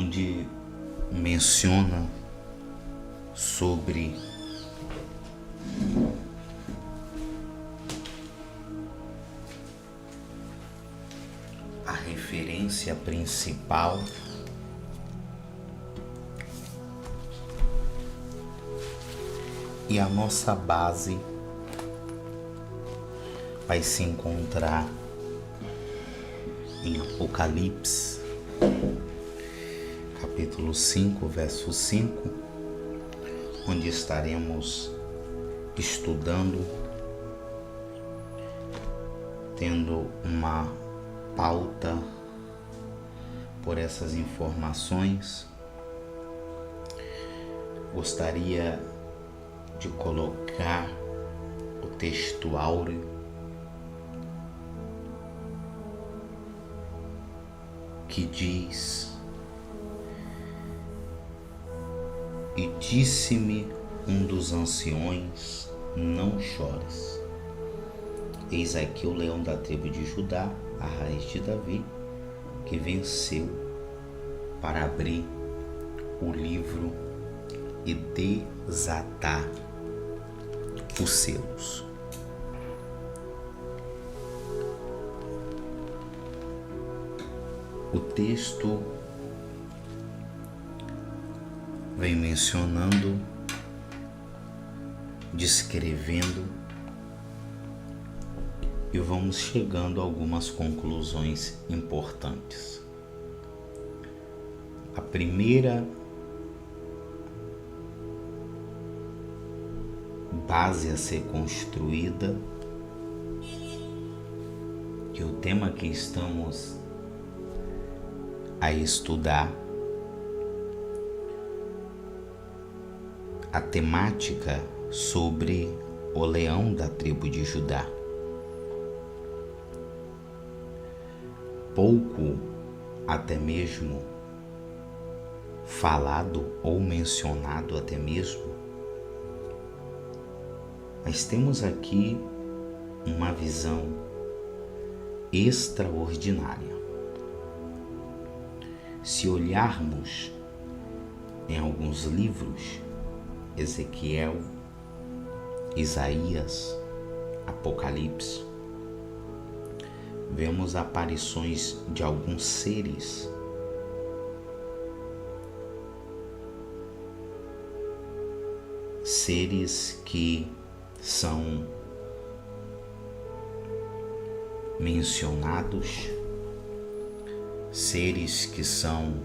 onde menciona sobre a referência principal e a nossa base vai se encontrar em Apocalipse, capítulo 5, verso 5, onde estaremos estudando, tendo uma pauta por essas informações. Gostaria de colocar o texto áureo que diz: e disse-me um dos anciões, não chores, eis aqui o leão da tribo de Judá, a raiz de Davi, que venceu para abrir o livro e desatar os selos. O texto vem mencionando, descrevendo, e vamos chegando a algumas conclusões importantes. A primeira base a ser construída, que o tema que estamos a estudar, a temática sobre o leão da tribo de Judá. Pouco até mesmo falado ou mencionado até mesmo, mas temos aqui uma visão extraordinária. Se olharmos em alguns livros, Ezequiel, Isaías, Apocalipse, vemos aparições de alguns seres que são mencionados, seres que são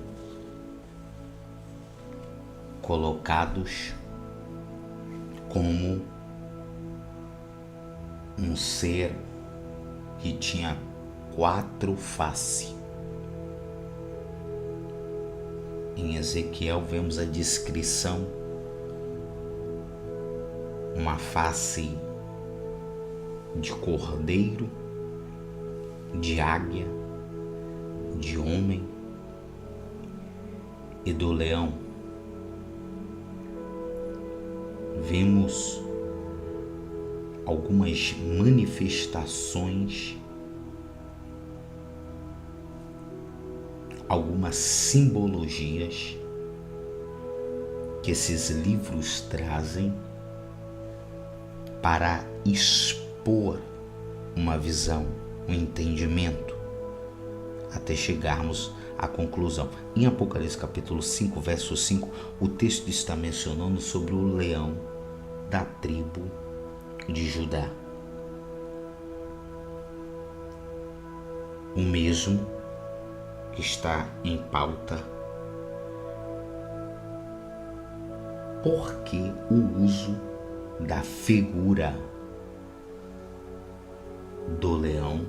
colocados como um ser que tinha 4 faces. Em Ezequiel vemos a descrição: uma face de cordeiro, de águia, de homem e do leão. Vemos algumas manifestações, algumas simbologias que esses livros trazem para expor uma visão, um entendimento, até chegarmos à conclusão. Em Apocalipse capítulo 5, verso 5, o texto está mencionando sobre o leão da tribo de Judá. O mesmo que está em pauta. Por que o uso da figura do leão,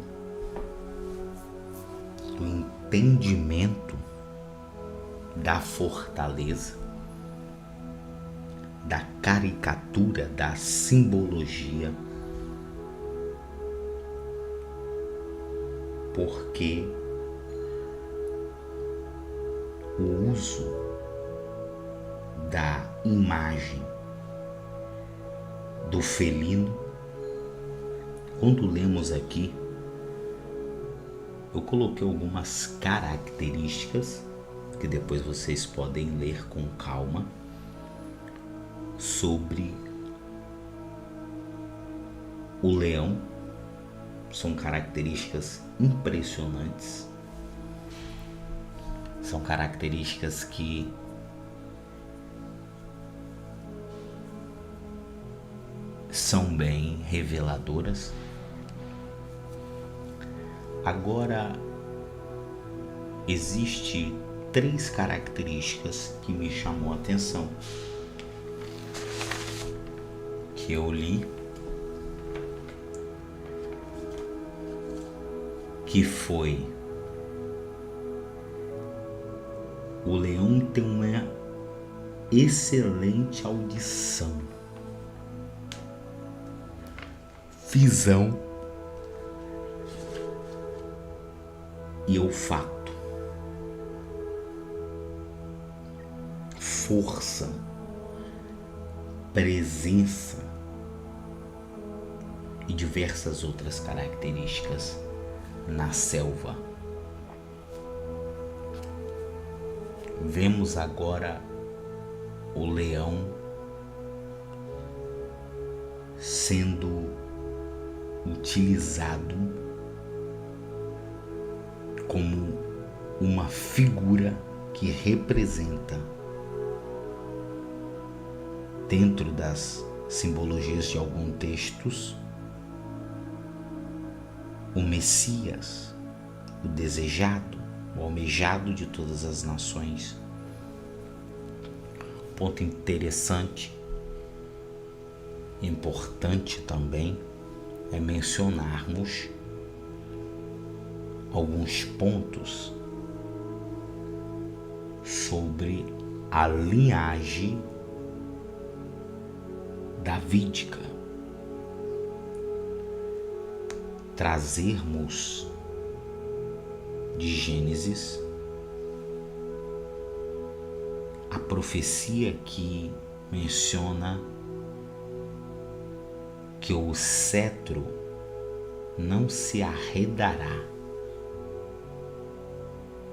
do entendimento da fortaleza, da caricatura, da simbologia? Porque o uso da imagem do felino, quando lemos aqui, eu coloquei algumas características que depois vocês podem ler com calma, sobre o leão. São características impressionantes, são características que são bem reveladoras. Agora, existe 3 características que me chamou a atenção, que eu li, que foi: o leão tem uma excelente audição, visão e olfato, força, presença e diversas outras características na selva. Vemos agora o leão sendo utilizado como uma figura que representa, dentro das simbologias de alguns textos, o Messias, o desejado, o almejado de todas as nações. Ponto interessante, importante também, é mencionarmos alguns pontos sobre a linhagem davídica. Trazermos de Gênesis a profecia que menciona que o cetro não se arredará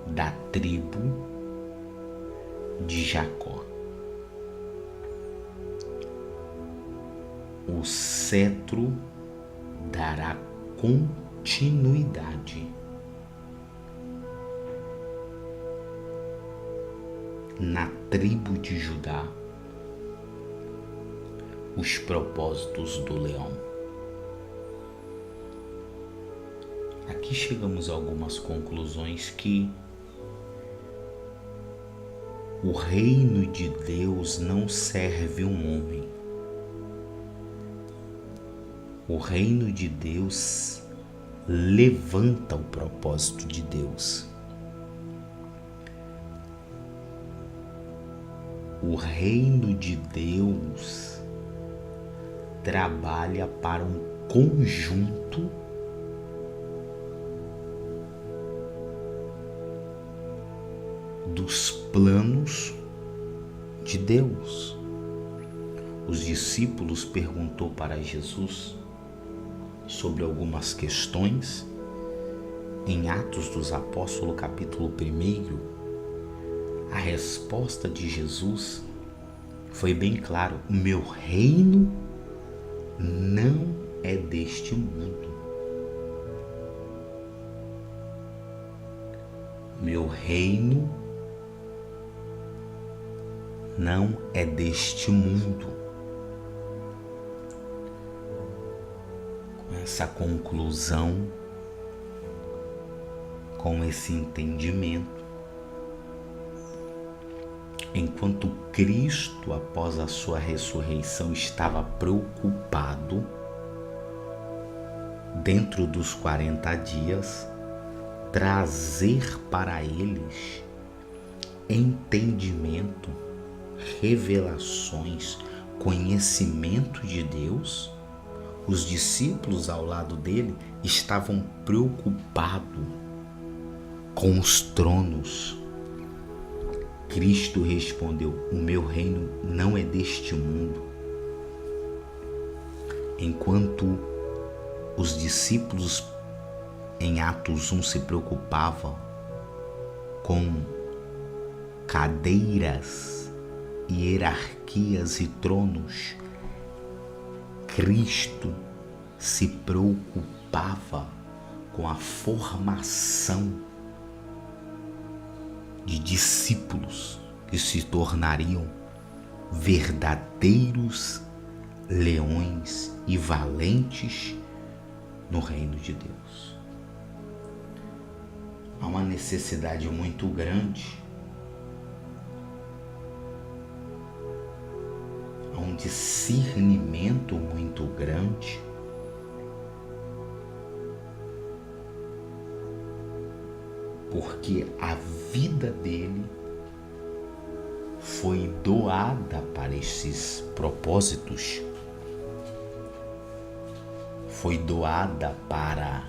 da tribo de Jacó. O cetro dará continuidade na tribo de Judá, os propósitos do leão. Aqui chegamos a algumas conclusões que o reino de Deus não serve um homem. O reino de Deus levanta o propósito de Deus. O reino de Deus trabalha para um conjunto dos planos de Deus. Os discípulos perguntou para Jesus sobre algumas questões. Em Atos dos Apóstolos, capítulo 1, a resposta de Jesus foi bem clara: o meu reino não é deste mundo. Meu reino não é deste mundo. Com essa conclusão, com esse entendimento, enquanto Cristo, após a sua ressurreição, estava preocupado, dentro dos 40 dias, trazer para eles entendimento, revelações, conhecimento de Deus, os discípulos ao lado dele estavam preocupados com os tronos. Cristo respondeu: o meu reino não é deste mundo. Enquanto os discípulos em Atos 1 se preocupavam com cadeiras, hierarquias e tronos, Cristo se preocupava com a formação de discípulos que se tornariam verdadeiros leões e valentes no reino de Deus. Há uma necessidade muito grande, há um discernimento muito grande porque a vida dele foi doada para esses propósitos, foi doada para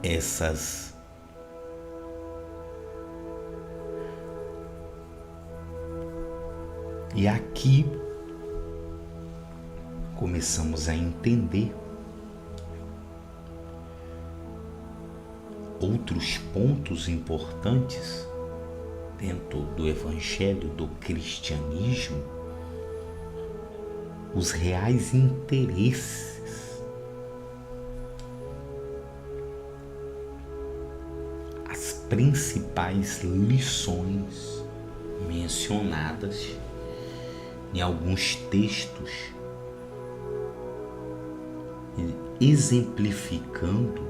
essas e aqui começamos a entender outros pontos importantes dentro do evangelho do cristianismo, os reais interesses, as principais lições mencionadas em alguns textos, exemplificando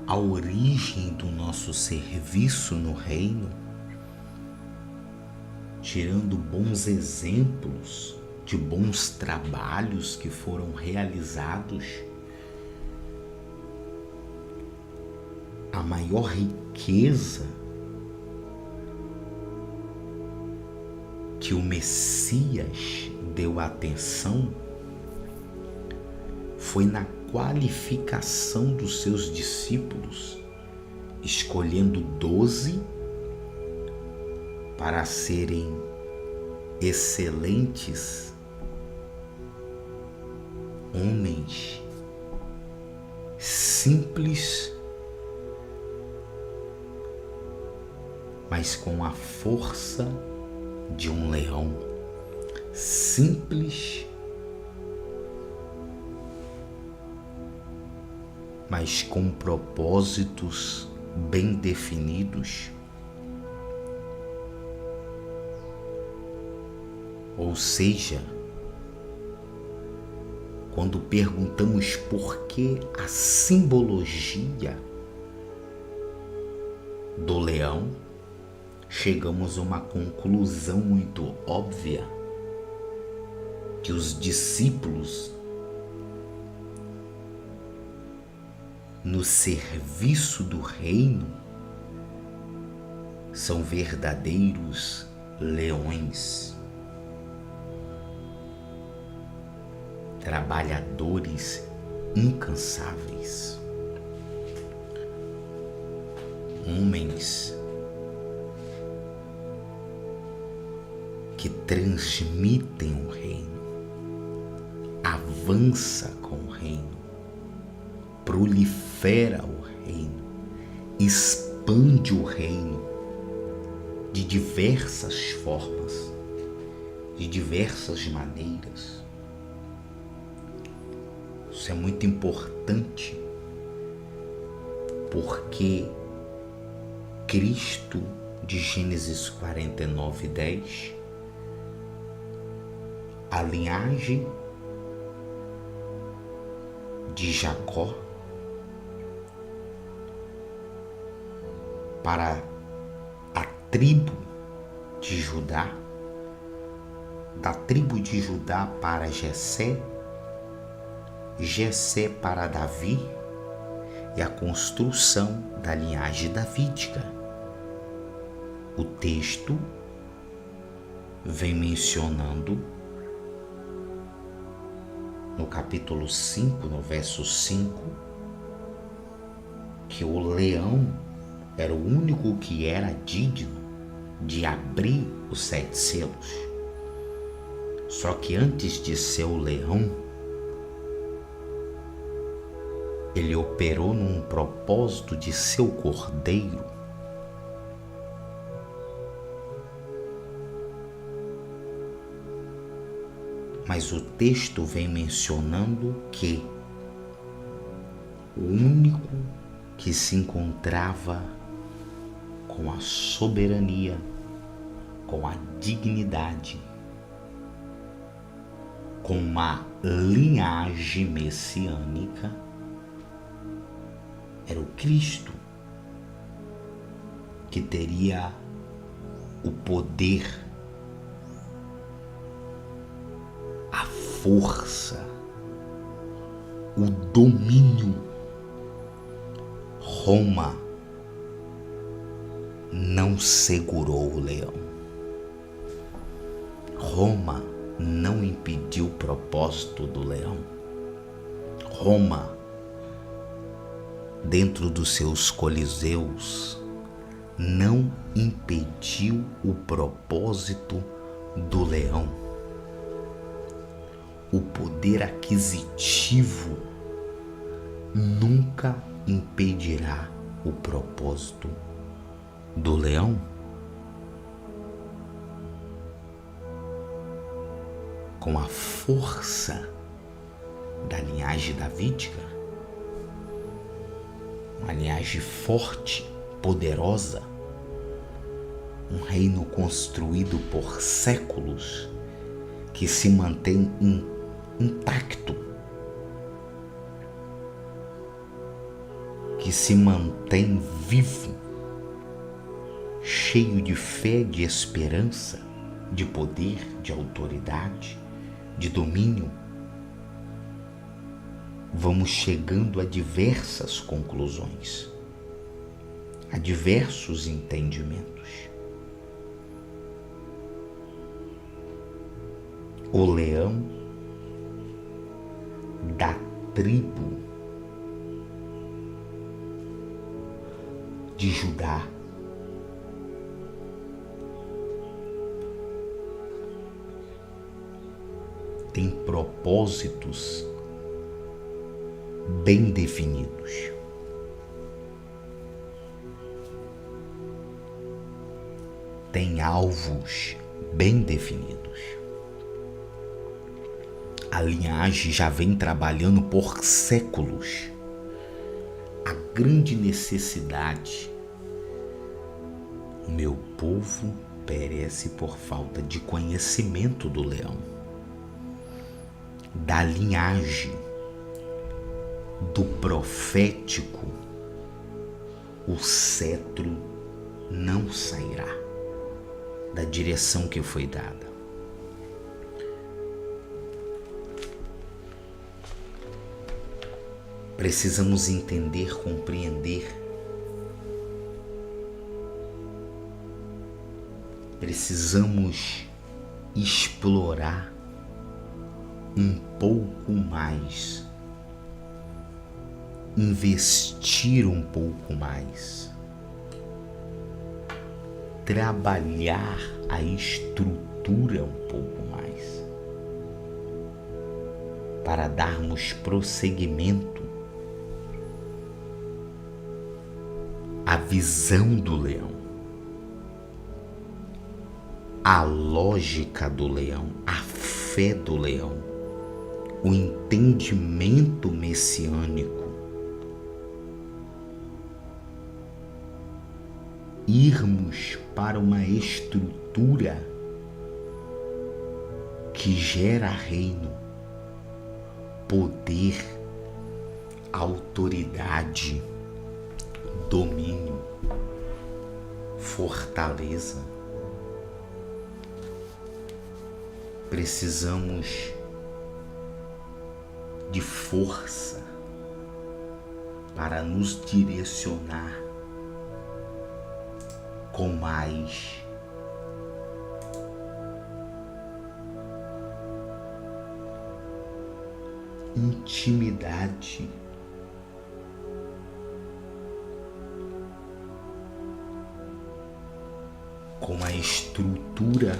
a origem do nosso serviço no reino, tirando bons exemplos de bons trabalhos que foram realizados. A maior riqueza que o Messias deu atenção foi na qualificação dos seus discípulos, escolhendo 12 para serem excelentes homens simples, mas com a força de um leão, simples, mas com propósitos bem definidos. Ou seja, quando perguntamos por que a simbologia do leão, chegamos a uma conclusão muito óbvia, que os discípulos no serviço do reino são verdadeiros leões, trabalhadores incansáveis, homens que transmitem o reino, avança com o reino, prolifera o reino, expande o reino de diversas formas, de diversas maneiras. Isso é muito importante, porque Cristo, de Gênesis 49:10, a linhagem de Jacó para a tribo de Judá, da tribo de Judá para Jessé, Jessé para Davi, e a construção da linhagem davídica. O texto vem mencionando no capítulo 5, no verso 5, que o leão era o único que era digno de abrir os 7 selos. Só que antes de ser o leão, ele operou num propósito de seu cordeiro. Mas o texto vem mencionando que o único que se encontrava com a soberania, com a dignidade, com uma linhagem messiânica, era o Cristo, que teria o poder, a força, o domínio. Roma não segurou o leão. Roma não impediu o propósito do leão. Roma, dentro dos seus coliseus, não impediu o propósito do leão. O poder aquisitivo nunca impedirá o propósito do leão. Com a força da linhagem davídica, uma linhagem forte, poderosa, um reino construído por séculos que se mantém intacto, que se mantém vivo, cheio de fé, de esperança, de poder, de autoridade, de domínio. Vamos chegando a diversas conclusões, a diversos entendimentos. O leão da tribo de Judá tem propósitos bem definidos. Tem alvos bem definidos. A linhagem já vem trabalhando por séculos. A grande necessidade: o meu povo perece por falta de conhecimento do leão, da linhagem, do profético. O cetro não sairá da direção que foi dada. Precisamos entender, compreender. Precisamos explorar um pouco mais, investir um pouco mais, trabalhar a estrutura um pouco mais, para darmos prosseguimento à visão do leão, à lógica do leão, à fé do leão, o entendimento messiânico. Irmos para uma estrutura que gera reino, poder, autoridade, domínio, fortaleza. Precisamos de força para nos direcionar com mais intimidade, com a estrutura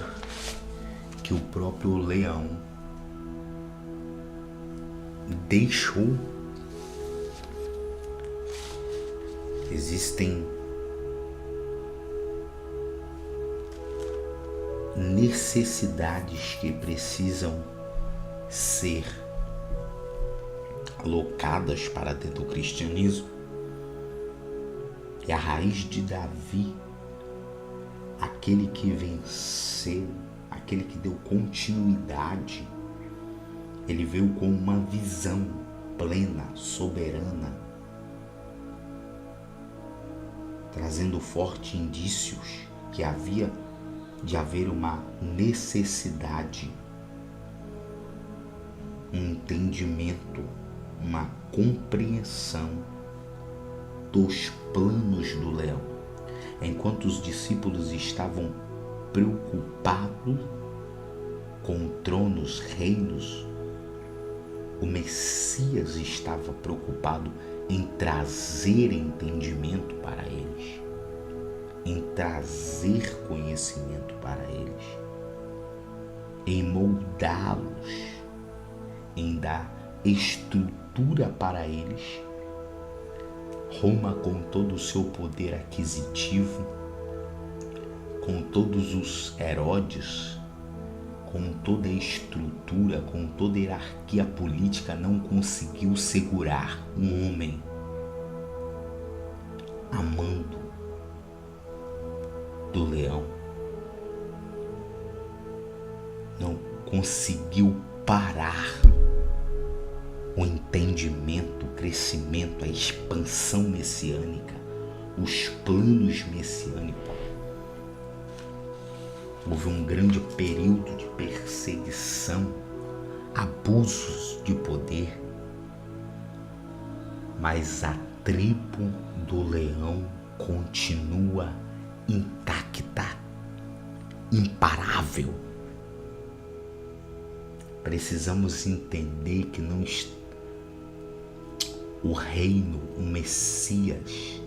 que o próprio leão deixou Existem necessidades que precisam ser alocadas para dentro do cristianismo. E a raiz de Davi, aquele que venceu, aquele que deu continuidade, ele veio com uma visão plena, soberana, trazendo fortes indícios que havia de haver uma necessidade, um entendimento, uma compreensão dos planos do leão. Enquanto os discípulos estavam preocupados com tronos, reinos, o Messias estava preocupado em trazer entendimento para eles, em trazer conhecimento para eles, em moldá-los, em dar estrutura para eles. Roma, com todo o seu poder aquisitivo, com todos os Herodes, com toda a estrutura, com toda a hierarquia política, não conseguiu segurar um homem amando do leão. Não conseguiu parar o entendimento, o crescimento, a expansão messiânica, os planos messiânicos. Houve um grande período de perseguição, abusos de poder, mas a tribo do leão continua intacta, imparável. Precisamos entender que não o reino, o Messias,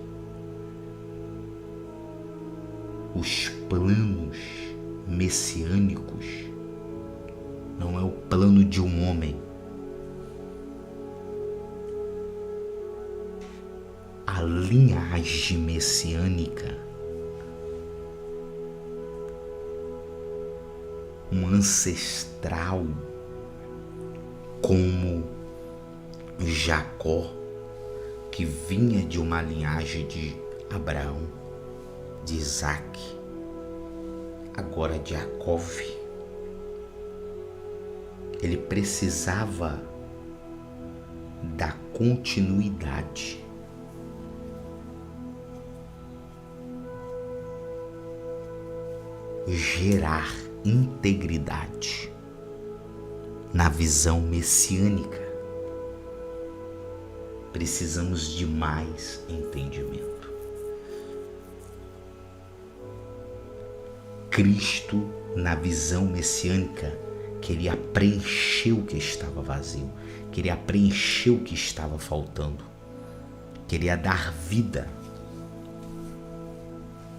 os planos messiânicos não é o plano de um homem. A linhagem messiânica, um ancestral como Jacó, que vinha de uma linhagem de Abraão, de Isaac, agora de Jacó, ele precisava da continuidade. Gerar integridade na visão messiânica. Precisamos de mais entendimento. Cristo, na visão messiânica, queria preencher o que estava vazio, queria preencher o que estava faltando, queria dar vida,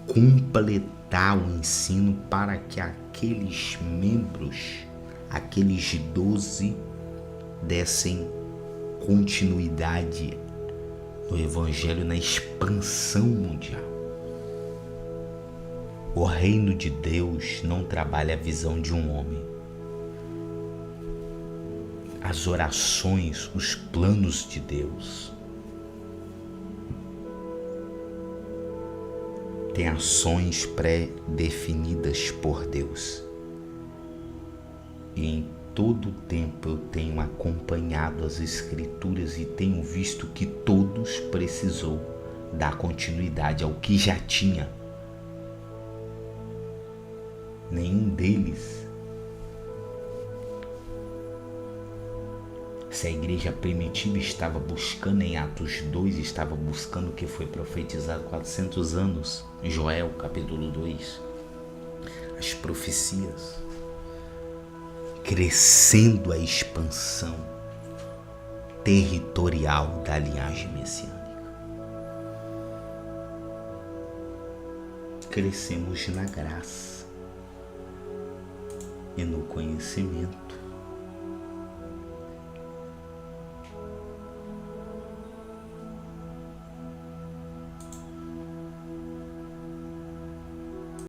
completar o ensino para que aqueles membros, aqueles 12, dessem continuidade no Evangelho, na expansão mundial. O reino de Deus não trabalha a visão de um homem. As orações, os planos de Deus têm ações pré-definidas por Deus. E em todo o tempo eu tenho acompanhado as Escrituras e tenho visto que todos precisou dar continuidade ao que já tinha. Nenhum deles, se a igreja primitiva estava buscando em Atos 2, estava buscando o que foi profetizado 400 anos, em Joel capítulo 2, as profecias, crescendo a expansão territorial da linhagem messiânica. Crescemos na graça e no conhecimento.